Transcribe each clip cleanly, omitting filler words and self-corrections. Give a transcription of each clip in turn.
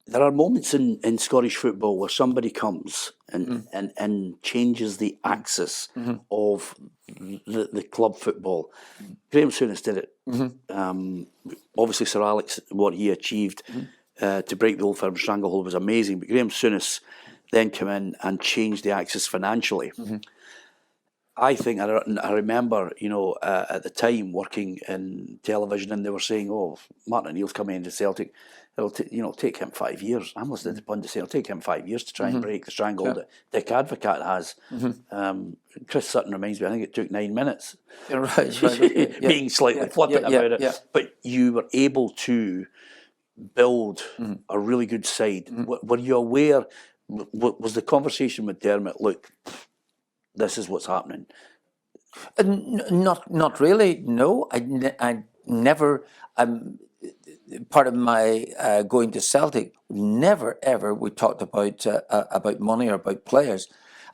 there are moments in Scottish football where somebody comes and changes the axis of the club football. Graham Souness did it. Obviously, Sir Alex, what he achieved to break the Old Firm stranglehold was amazing, but Graham Souness then came in and changed the axis financially. I think I remember, at the time working in television, and they were saying, "Oh, Martin O'Neill's coming into Celtic. It'll take him 5 years." I'm listening to the pundits say it'll take him 5 years to try and break the stranglehold that Dick Advocaat has. Chris Sutton reminds me, I think it took 9 minutes. Right. Being slightly flippant about it, but you were able to build a really good side. Were you aware? Was the conversation with Dermot, look, this is what's happening? Not really. No, I never. Part of my going to Celtic, never ever we talked about money or about players,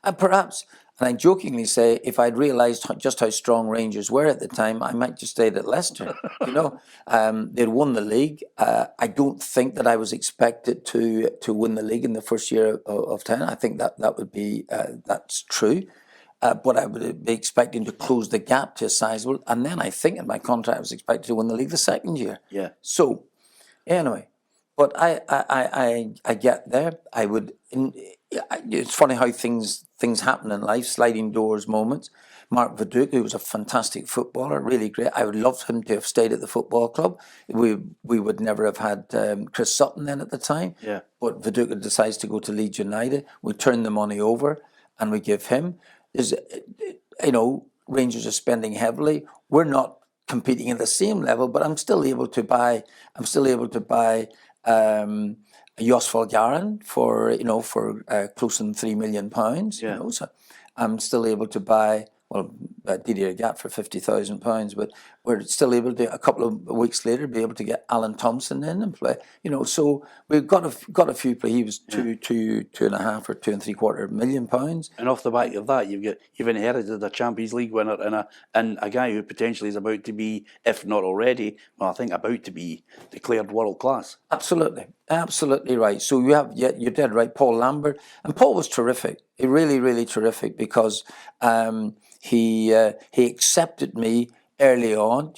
and perhaps. And I jokingly say, if I'd realised just how strong Rangers were at the time, I might just stayed at Leicester. They'd won the league. I don't think that I was expected to win the league in the first year of 10. I think that would be that's true. But I would be expecting to close the gap to a sizable. And then I think in my contract I was expected to win the league the second year. Yeah. So, anyway, but I get there. I would. It's funny how things happen in life, sliding doors moments. Mark Viduka, who was a fantastic footballer, really great. I would love him to have stayed at the football club. We would never have had Chris Sutton then at the time. Yeah. But Viduka decides to go to Leeds United. We turn the money over and we give him. Rangers are spending heavily. We're not competing at the same level, but I'm still able to buy Jos Volgaren for close to £3 million. So I'm still able to buy Didier Gat for £50,000, but we're still able to a couple of weeks later be able to get Alan Thompson in and play. So we've got a few play. He was two and a half or £2.75 million. And off the back of that, you've inherited a Champions League winner and a guy who potentially is about to be, if not already, I think about to be declared world class. Absolutely right. So you're dead right. Paul Lambert, and Paul was terrific. He really terrific because he accepted me early on,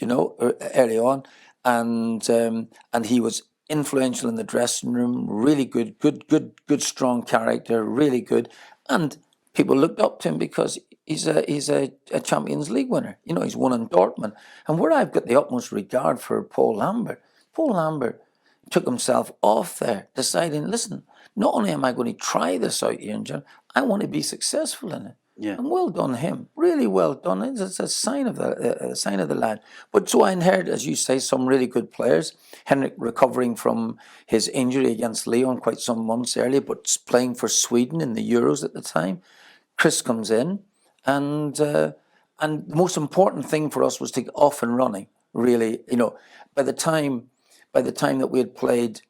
and he was influential in the dressing room. Really good, strong character. Really good, and people looked up to him because he's a Champions League winner. He's won in Dortmund, and where I've got the utmost regard for Paul Lambert took himself off there, deciding, listen, not only am I going to try this out here, John, I want to be successful in it. Yeah. And well done him, really well done. It's a sign of the lad. But so I inherited, as you say, some really good players. Henrik recovering from his injury against Leon quite some months earlier, but playing for Sweden in the Euros at the time. Chris comes in, and the most important thing for us was to get off and running. Really, by the time that we played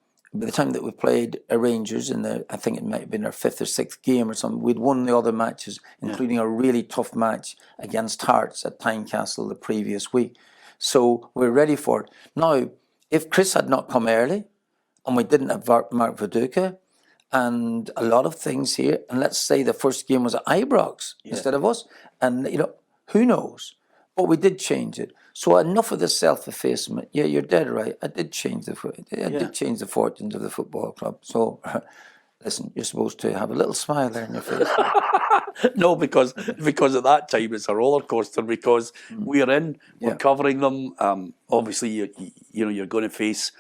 Rangers I think it might have been our 5th or 6th game or something, we'd won the other matches, including a really tough match against Hearts at Tynecastle the previous week. So we're ready for it. Now, if Chris had not come early, and we didn't have Mark Viduka, and a lot of things here, and let's say the first game was at Ibrox instead of us, and who knows? But we did change it. So enough of the self-effacement. Yeah, you're dead right. I did change the fortunes of the football club. So, listen, you're supposed to have a little smile there in your face. No, because at that time it's a roller coaster. Because we're covering them. Obviously, you're going to face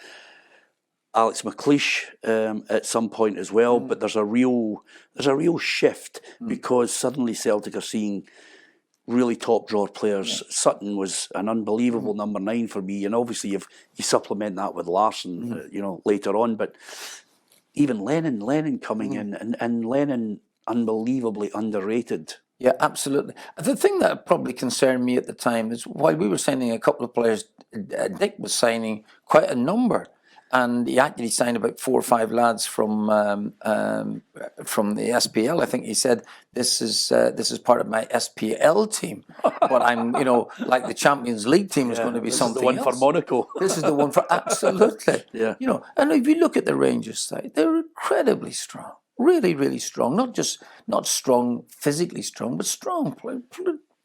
Alex McLeish at some point as well. But there's a real shift because suddenly Celtic are seeing really top drawer players. Yeah. Sutton was an unbelievable number 9 for me, and obviously you supplement that with Larsson, later on. But even Lennon coming in, and Lennon unbelievably underrated. Yeah, absolutely. The thing that probably concerned me at the time is while we were signing a couple of players, Dick was signing quite a number. And he actually signed about 4 or 5 lads from the SPL. I think he said, "This is part of my SPL team." But I'm, like the Champions League team is going to be something else. This is the one for Monaco. This is the one for absolutely. Yeah. And if you look at the Rangers side, they're incredibly strong, really, really strong. Not strong physically strong, but strong,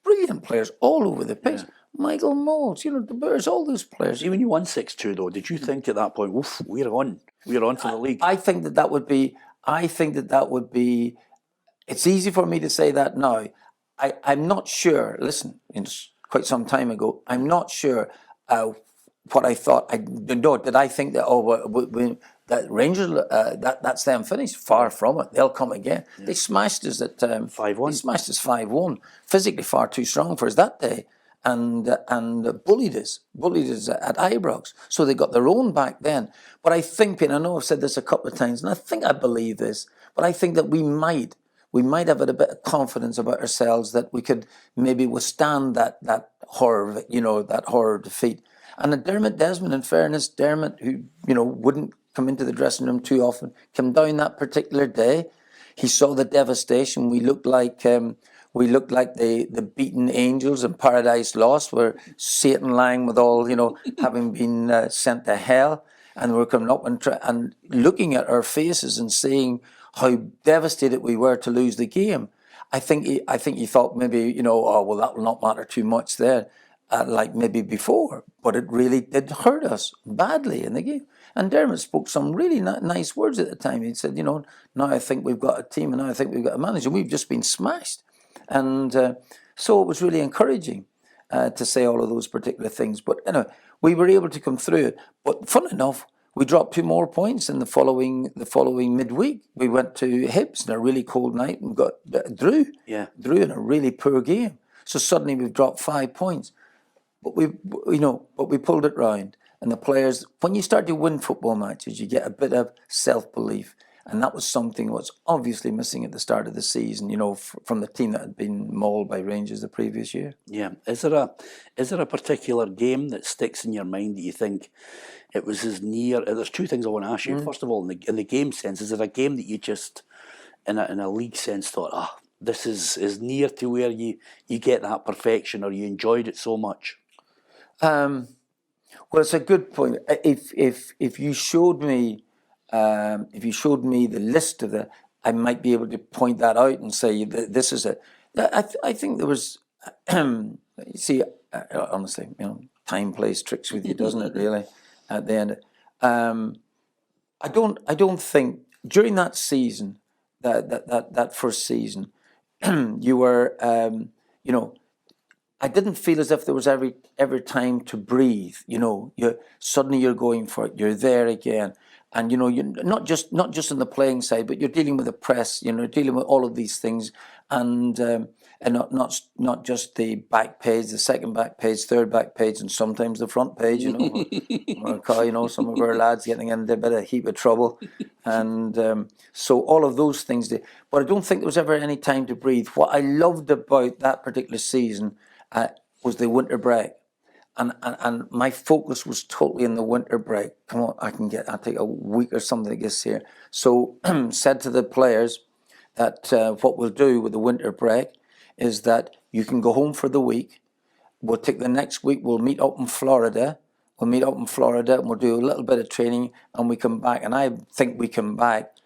brilliant players all over the pitch. Yeah. Michael Moles, the Bears, all those players. See, when you won 6-2, though, did you think at that point, "Oof, we're on for the league"? I think that would be. I think that would be. It's easy for me to say that now. I'm not sure. Listen, it's quite some time ago. I'm not sure what I thought. Did I think that? That Rangers, that's them finished. Far from it. They'll come again. Yeah. They smashed us at 5-1. They smashed us 5-1. Physically far too strong for us that day, and bullied us at Ibrox. So they got their own back then. But I think, and I know I've said this a couple of times, and I think I believe this, but I think that we might have a bit of confidence about ourselves that we could maybe withstand that horror, that horror defeat. And Dermot Desmond, in fairness, Dermot, who wouldn't come into the dressing room too often, came down that particular day. He saw the devastation. We looked like the beaten angels in Paradise Lost, where Satan lying with all having been sent to hell, and we're coming up and looking at our faces and seeing how devastated we were to lose the game. I think he thought maybe, oh, well, that will not matter too much then, like maybe before. But it really did hurt us badly in the game. And Dermot spoke some really nice words at the time. He said, now I think we've got a team, and now I think we've got a manager. We've just been smashed. And so it was really encouraging to say all of those particular things. But we were able to come through it. But fun enough, we dropped 2 more points in the following midweek. We went to Hibs in a really cold night and got Drew in a really poor game. So suddenly we've dropped 5 points, but we pulled it round. And the players, when you start to win football matches, you get a bit of self-belief, and that was something that was obviously missing at the start of the season. From the team that had been mauled by Rangers the previous year. Yeah, is there a particular game that sticks in your mind that you think it was as near? There's 2 things I want to ask you. First of all, in the game sense, is it a game that you just, in a league sense, thought, this is as near to where you get that perfection, or you enjoyed it so much? Well, it's a good point. If you showed me the list of I might be able to point that out and say this is it. I think there was. You see, honestly, time plays tricks with you, doesn't it? Really, at the end. I don't think during that season, that first season, you were, I didn't feel as if there was every time to breathe. Suddenly you're going for it. You're there again, and you're not just on the playing side, but you're dealing with the press. Dealing with all of these things, and not just the back page, the second back page, third back page, and sometimes the front page. Some of our lads getting into a bit of heap of trouble, and so all of those things. But I don't think there was ever any time to breathe. What I loved about that particular season was the winter break, and my focus was totally in the winter break. Come on, I'll take a week or something that gets here. So said to the players that what we'll do with the winter break is that you can go home for the week. We'll take the next week. We'll meet up in Florida. And we'll do a little bit of training, and we come back. And I think we come back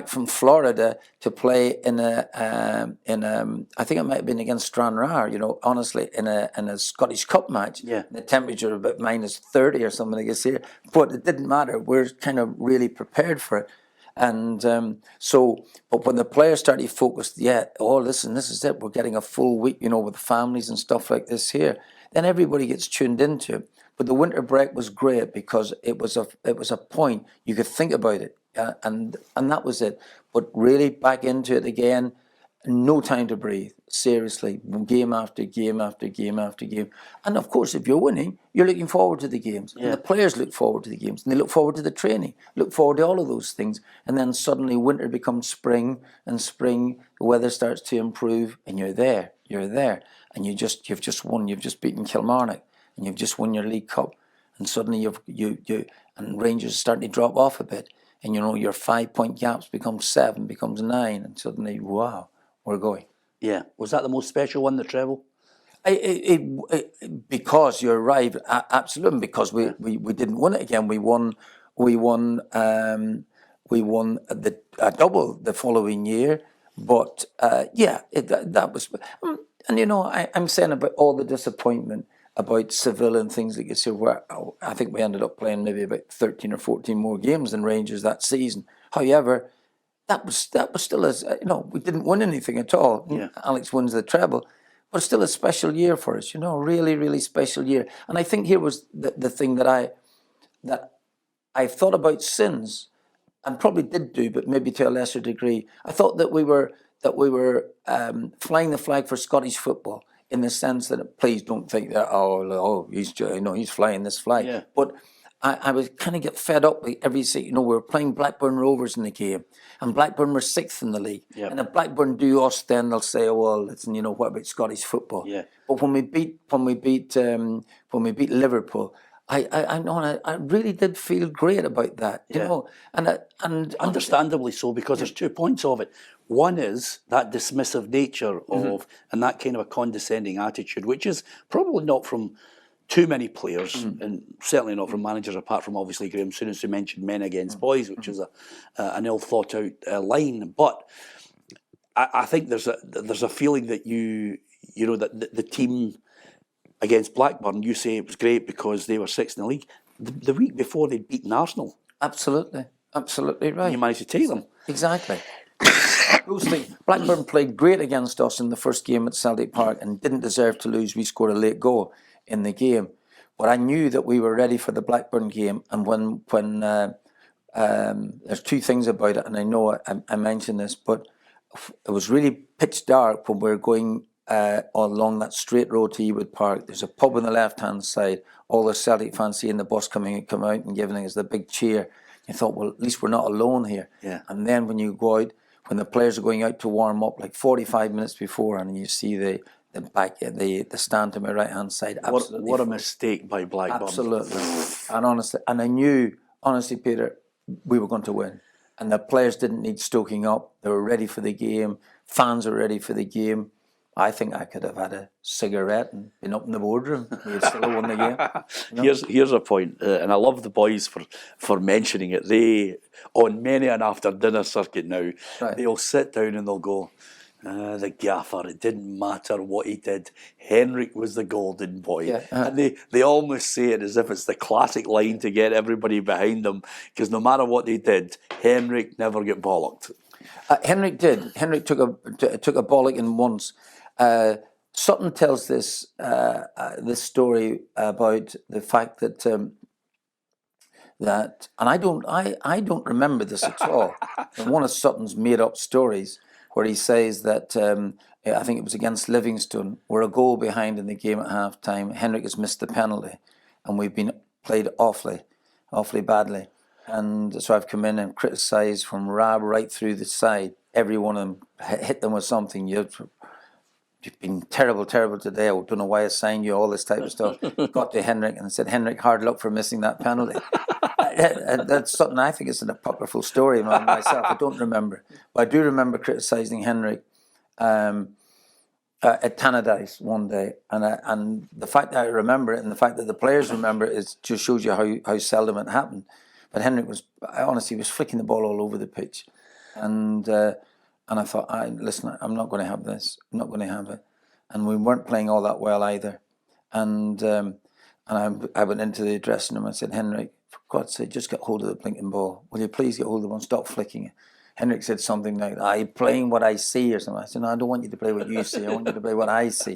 from Florida to play in I think it might have been against Stranraer, honestly, in a Scottish Cup match. Yeah. The temperature about -30 or something like this here. But it didn't matter. We're kind of really prepared for it. And but when the players started focused, listen, this is it. We're getting a full week, with families and stuff like this here. Then everybody gets tuned into it. But the winter break was great because it was a point you could think about it, and that was it. But really back into it again, no time to breathe. Seriously, game after game after game after game. And of course, if you're winning, you're looking forward to the games. Yeah. And the players look forward to the games, and they look forward to the training, look forward to all of those things. And then suddenly winter becomes spring, and spring, the weather starts to improve, and you're there, and you've just won. You've just beaten Kilmarnock, and you've just won your League Cup, and suddenly and Rangers are starting to drop off a bit, and your 5-point gaps become 7, becomes 9, and suddenly, wow, we're going. Yeah, was that the most special one, the treble? Because you're right, absolutely. Because we didn't win it again. We won we won a double the following year. But that was, and I'm saying about all the disappointment about Seville and things like this. Where I think we ended up playing maybe about 13 or 14 more games than Rangers that season. However, that was still we didn't win anything at all. Yeah. Alex wins the treble, but still a special year for us. Really, really special year. And I think here was the thing that I thought about since, and probably did do, but maybe to a lesser degree. I thought that we were flying the flag for Scottish football, in the sense that, please don't think that he's flying this flag. Yeah. But I was kind of get fed up with every season. We were playing Blackburn Rovers in the game, and Blackburn were 6th in the league. Yep. And if Blackburn do us, then they'll say, "Oh, well, listen, what about Scottish football?" Yeah. But when we beat Liverpool, I really did feel great about that, you know, and Understandably so, because there's 2 points of it. One is that dismissive nature of, and that kind of a condescending attitude, which is probably not from too many players, and certainly not from managers, apart from obviously Graham Souness, who mentioned men against boys, which is an ill thought out line. But I think there's a feeling that that the team against Blackburn, you say it was great because they were 6th in the league. The week before, they'd beaten Arsenal. Absolutely right. You managed to take them. Exactly. Blackburn played great against us in the first game at Celtic Park and didn't deserve to lose. We scored a late goal in the game, but I knew that we were ready for the Blackburn game. And when there's 2 things about it, and I know I mentioned this, but it was really pitch dark when we were going along that straight road to Ewood Park. There's a pub on the left-hand side. All the Celtic fans seeing the bus come out and giving us the big cheer. You thought, well, at least we're not alone here. Yeah. And then when you go out, when the players are going out to warm up, like 45 minutes before, and you see the stand to my right-hand side. What a mistake by Blackburn. Absolutely. And I knew, honestly, Peter, we were going to win. And the players didn't need stoking up. They were ready for the game. Fans were ready for the game. I think I could have had a cigarette and been up in the boardroom. We'd still have won the game. Here's a point, and I love the boys for mentioning it. They, on many an after dinner circuit now, they'll sit down and they'll go, the gaffer, it didn't matter what he did. Henrik was the golden boy. Yeah. And they almost say it as if it's the classic line to get everybody behind them, because no matter what they did, Henrik never got bollocked. Henrik did. Henrik took a bollocking once. Sutton tells this story about the fact that and I don't remember this at all. One of Sutton's made up stories where he says that I think it was against Livingston, we're a goal behind in the game at half time. Henrik has missed the penalty, and we've been played awfully badly. And so I've come in and criticised from Rab right through the side. Every one of them hit them with something. You've been terrible today. I don't know why I signed you, all this type of stuff. Got to Henrik and said, Henrik, hard luck for missing that penalty. That's something I think is an apocryphal story myself. I don't remember. But I do remember criticising Henrik at Tannadice one day. And the fact that I remember it and the fact that the players remember it just shows you how seldom it happened. But Henrik was flicking the ball all over the pitch. And I thought, listen, I'm not going to have this. I'm not going to have it. And we weren't playing all that well either. And I went into the dressing room and said, Henrik, for God's sake, just get hold of the blinking ball. Will you please get hold of the one? Stop flicking it. Henrik said something like, are you playing what I see or something? I said, no, I don't want you to play what you see. I want you to play what I see.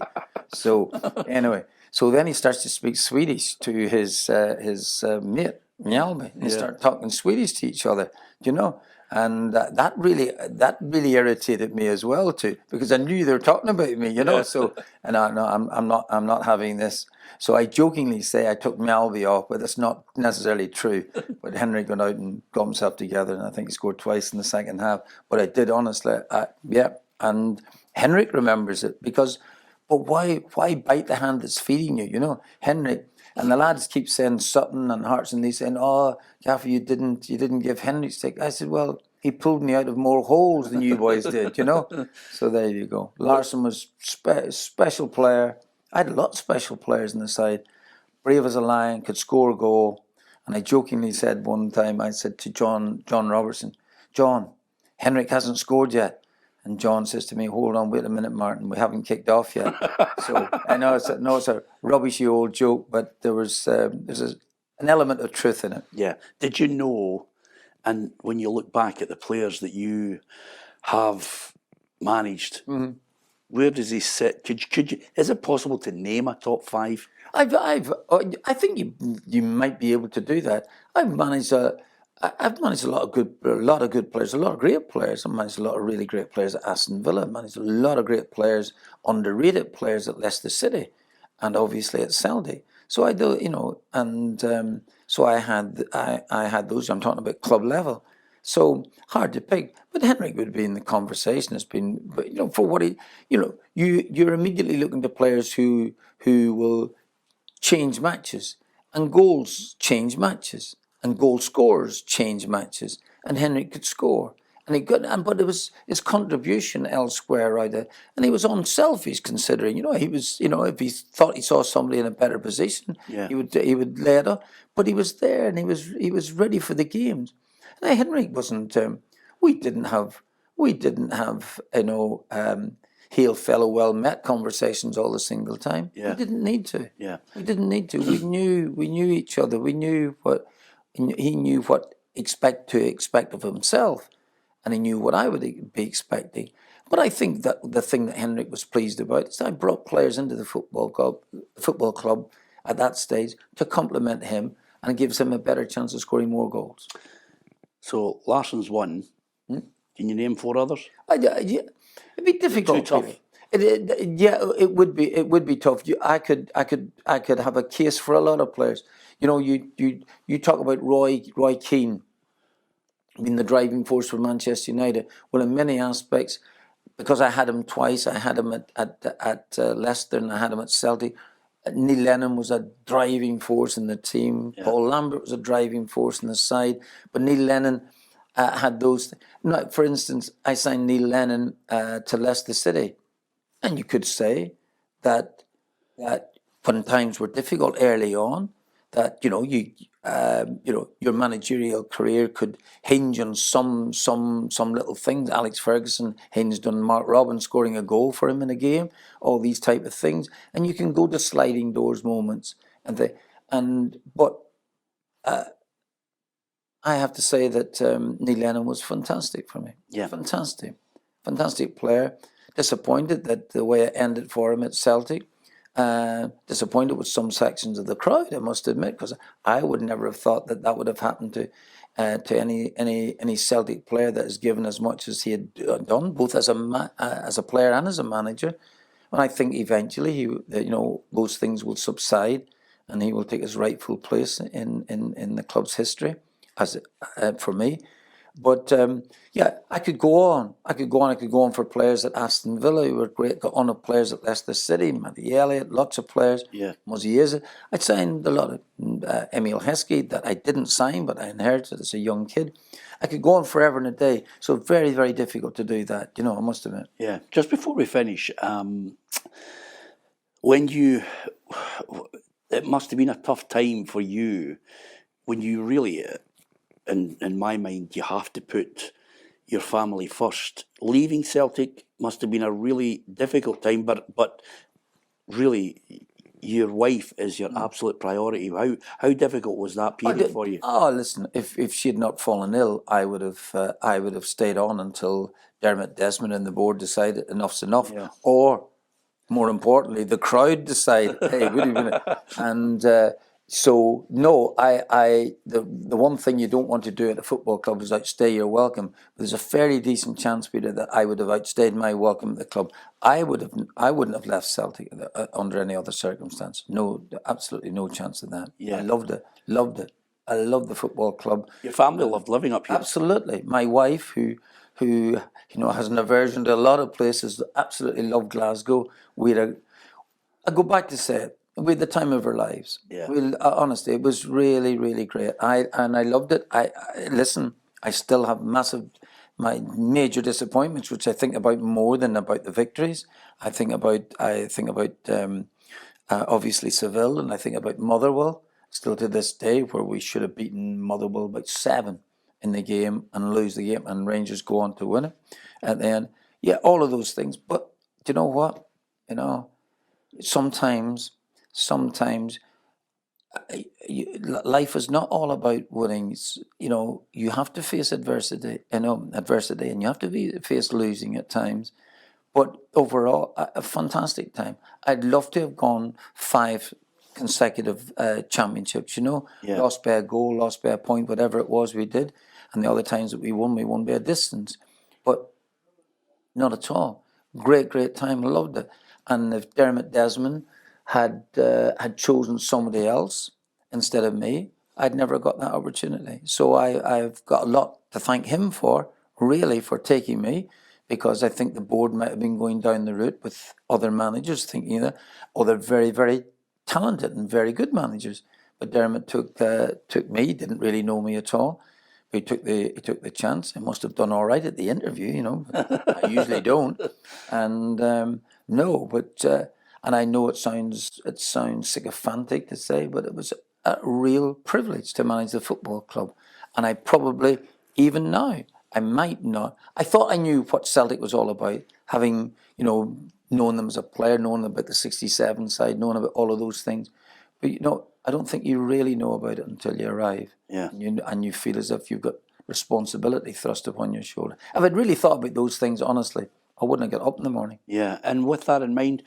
So anyway, so then he starts to speak Swedish to his mate, Mjalby. And they start talking Swedish to each other, you know. And that really irritated me as well too, because I knew they were talking about me, you know. Yeah. So, and I'm not having this. So I jokingly say I took Mjalby off, but that's not necessarily true. But Henrik went out and got himself together, and I think he scored twice in the second half. But I did honestly, And Henrik remembers it but why bite the hand that's feeding you? You know, Henrik. And the lads keep saying Sutton and Hearts, and they saying, "Oh, Gaffer, you didn't give Henrik stick." I said, "Well, he pulled me out of more holes than you boys did, you know." So there you go. Larsson was special player. I had a lot of special players on the side. Brave as a lion, could score a goal, And I jokingly said one time, I said to John Robertson, John, Henrik hasn't scored yet. And John says to me, hold on, wait a minute, Martin, we haven't kicked off yet. So I know it's a rubbishy old joke, but there's an element of truth in it. Yeah. Did you know, and when you look back at the players that you have managed, where does he sit? Could you? Is it possible to name a top 5? I think you might be able to do that. I've managed a lot of good players, a lot of great players. I've managed a lot of really great players at Aston Villa. I've managed a lot of great players, underrated players at Leicester City, and obviously at Celtic. So I do, and so I had those. I'm talking about club level. So hard to pick, but Henrik would be in the conversation. It's been, but for what you're immediately looking to players who will change matches, and goals change matches, and goal scorers change matches, and Henrik could score, and he could, but it was his contribution elsewhere, right? And he was unselfish, considering, he was, if he thought he saw somebody in a better position, he would lay it up, but he was there, and he was ready for the games. And Henrik wasn't. We didn't have hail fellow well met conversations all the single time. Yeah. We didn't need to. Yeah. We didn't need to. We knew each other. We knew what he knew what to expect of himself, and he knew what I would be expecting. But I think that the thing that Henrik was pleased about is I brought players into the football club at that stage to complement him, and it gives him a better chance of scoring more goals. So Larsson's one. Can you name 4 others? Yeah, it'd be difficult. Too tough. It would be. It would be tough. I could have a case for a lot of players. You talk about Roy Keane being the driving force for Manchester United. Well, in many aspects, because I had him twice. I had him at Leicester, and I had him at Celtic. Neil Lennon was a driving force in the team. Yeah. Paul Lambert was a driving force in the side. But Neil Lennon had those. For instance, I signed Neil Lennon to Leicester City, and you could say that when times were difficult early on, that your managerial career could hinge on some little things. Alex Ferguson hinged on Mark Robin scoring a goal for him in a game. All these type of things, and you can go to sliding doors moments, but I have to say that Neil Lennon was fantastic for me. Yeah, fantastic player. Disappointed that the way it ended for him at Celtic. Disappointed with some sections of the crowd, I must admit, because I would never have thought that would have happened to any Celtic player that has given as much as he had done, both as a player and as a manager. And I think eventually those things will subside, and he will take his rightful place in the club's history, for me. But I could go on. I could go on for players at Aston Villa who were great. Got on with players at Leicester City, Matty Elliott, lots of players. Yeah, Mosey. I signed a lot of Emil Heskey that I didn't sign, but I inherited as a young kid. I could go on forever and a day. So very, very difficult to do that. I must admit. Yeah. Just before we finish, it must have been a tough time for you when you really. In my mind, you have to put your family first. Leaving Celtic must have been a really difficult time, but really, your wife is your absolute priority. How difficult was that period for you? Oh, listen, if she had not fallen ill, I would have stayed on until Dermot Desmond and the board decided enough's enough, yeah. Or more importantly, the crowd decide, hey, what are you gonna? And. So no, the one thing you don't want to do at a football club is outstay your welcome. But there's a fairly decent chance, Peter, that I would have outstayed my welcome at the club. I wouldn't have left Celtic under any other circumstance. No, absolutely no chance of that. Yeah. I loved it. I loved the football club. Your family loved living up here. Absolutely. My wife, who has an aversion to a lot of places, absolutely loved Glasgow. I go back to say it. We had the time of our lives. Yeah. Honestly, it was really, really great. I loved it. I still have my major disappointments, which I think about more than about the victories. I think about obviously Seville, and I think about Motherwell, still to this day, where we should have beaten Motherwell about 7 in the game and lose the game, and Rangers go on to win it at the end. Yeah, all of those things. But do you know what? You know, sometimes life is not all about winning. You know, you have to face adversity, and you have to face losing at times. But overall, a fantastic time. I'd love to have gone 5 consecutive championships. You know, lost by a goal, lost by a point, whatever it was we did, and the other times that we won by a distance. But not at all. Great time. Loved it. And if Dermot Desmond had chosen somebody else instead of me, I'd never got that opportunity. So I've got a lot to thank him for, really, for taking me, because I think the board might have been going down the route with other managers, thinking that other very, very talented and very good managers. But Dermot took me. Didn't really know me at all. He took the chance. I must have done all right at the interview, you know. I usually don't. And and I know it sounds sycophantic to say, but it was a real privilege to manage the football club. And I probably, even now, I might not. I thought I knew what Celtic was all about, having, you know, known them as a player, known about the 67 side, known about all of those things. But, you know, I don't think you really know about it until you arrive. Yeah. And you feel as if you've got responsibility thrust upon your shoulder. If I'd really thought about those things, honestly, I wouldn't have got up in the morning. Yeah, and with that in mind,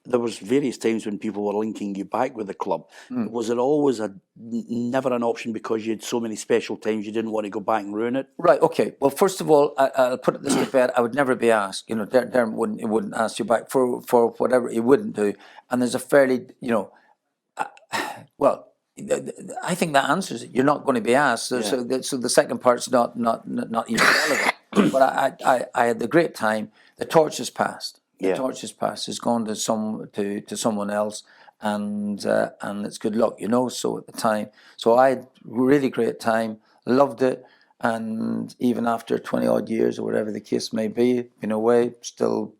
there was various times when people were linking you back with the club. Was it always never an option because you had so many special times you didn't want to go back and ruin it? Right, okay. Well, first of all, I'll put it this to bed. I would never be asked. You know, Dermot wouldn't ask you back for whatever he wouldn't do. And there's a fairly, you know, well, I think that answers it. You're not going to be asked. So the second part's not even relevant. But I had the great time. The torch has passed. The torch has passed. It's gone to someone else, and it's good luck, you know. So at the time, I had really great time, loved it, and even after 20 odd years or whatever the case may be, in a way, still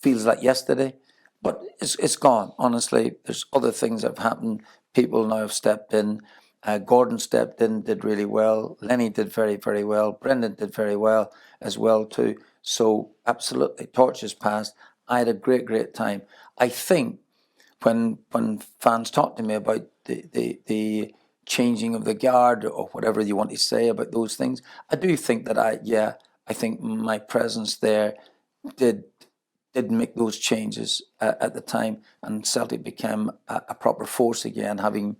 feels like yesterday. But it's gone. Honestly, there's other things that have happened. People now have stepped in. Gordon stepped in, did really well. Lenny did very, very well. Brendan did very well as well too. So absolutely, torch has passed. I had a great time. I think when fans talk to me about the changing of the guard or whatever you want to say about those things, I do think that I think my presence there did make those changes at the time, and Celtic became a proper force again, having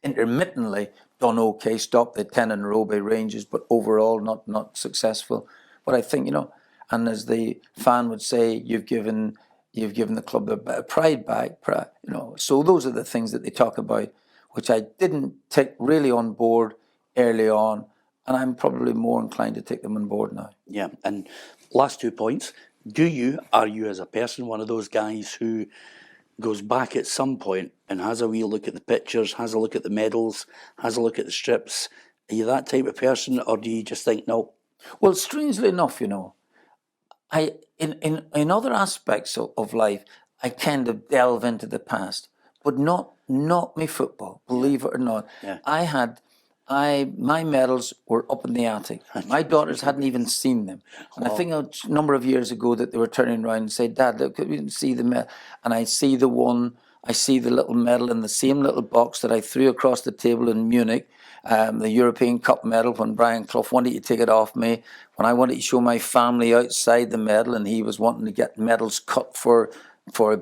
intermittently done okay, stopped the 10 in a row by Rangers, but overall not successful. But I think, you know, and as the fan would say, you've given the club a bit of pride back, you know. So those are the things that they talk about, which I didn't take really on board early on, and I'm probably more inclined to take them on board now. Yeah, and last 2 points. Are you as a person one of those guys who goes back at some point and has a wee look at the pictures, has a look at the medals, has a look at the strips? Are you that type of person, or do you just think, no? Well, strangely enough, you know, in other aspects of life, I kind of delve into the past, but not me football, believe it or not. Yeah. My medals were up in the attic. My daughters hadn't even seen them. And I think a number of years ago that they were turning around and saying, Dad, look, we didn't see the medal. And I see the little medal in the same little box that I threw across the table in Munich, the European Cup medal, when Brian Clough wanted to take it off me, when I wanted to show my family outside the medal and he was wanting to get medals cut for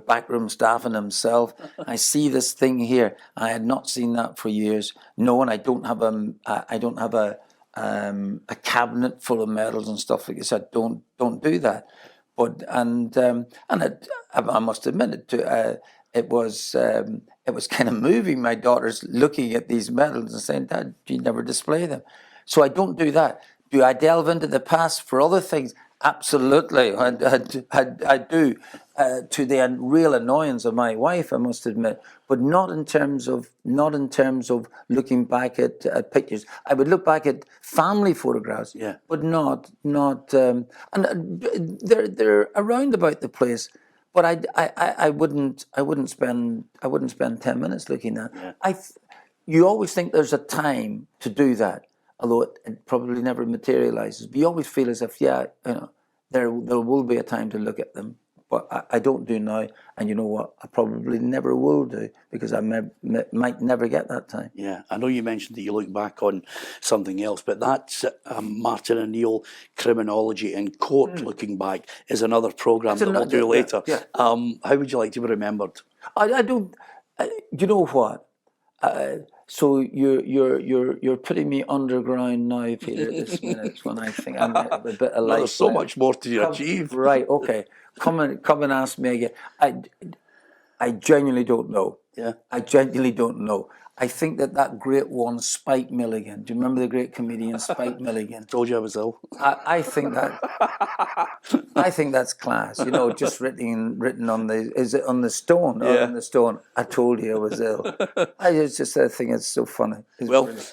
backroom staff and himself. I see this thing here. I had not seen that for years. No, and I don't have a cabinet full of medals and stuff like this. I don't do that. But I must admit it was kind of moving. My daughters looking at these medals and saying, Dad, you never display them. So I don't do that. Do I delve into the past for other things? Absolutely, I do, to the real annoyance of my wife, I must admit, but not in terms of looking back at pictures. I would look back at family photographs, but not, and they're around about the place. But I wouldn't spend 10 minutes looking at. Yeah. You always think there's a time to do that, although it probably never materializes. But you always feel as if, there will be a time to look at them. But I don't do now, and you know what? I probably never will do, because I might never get that time. Yeah, I know you mentioned that you look back on something else, but that's Martin O'Neill Criminology in Court. Looking back is another programme that we'll do later. Yeah. How would you like to be remembered? I don't. You know what? So you're putting me underground now, Peter. At this minute, when I think I'm a bit of life. There's so much more to achieve. Right. Okay. Come and ask me again. I genuinely don't know. Yeah. I genuinely don't know. I think that great one, Spike Milligan. Do you remember the great comedian Spike Milligan? Told you I was ill. I think that's class. You know, just written on the stone? Yeah. On the stone. I told you I was ill. I think it's so funny. It's brilliant.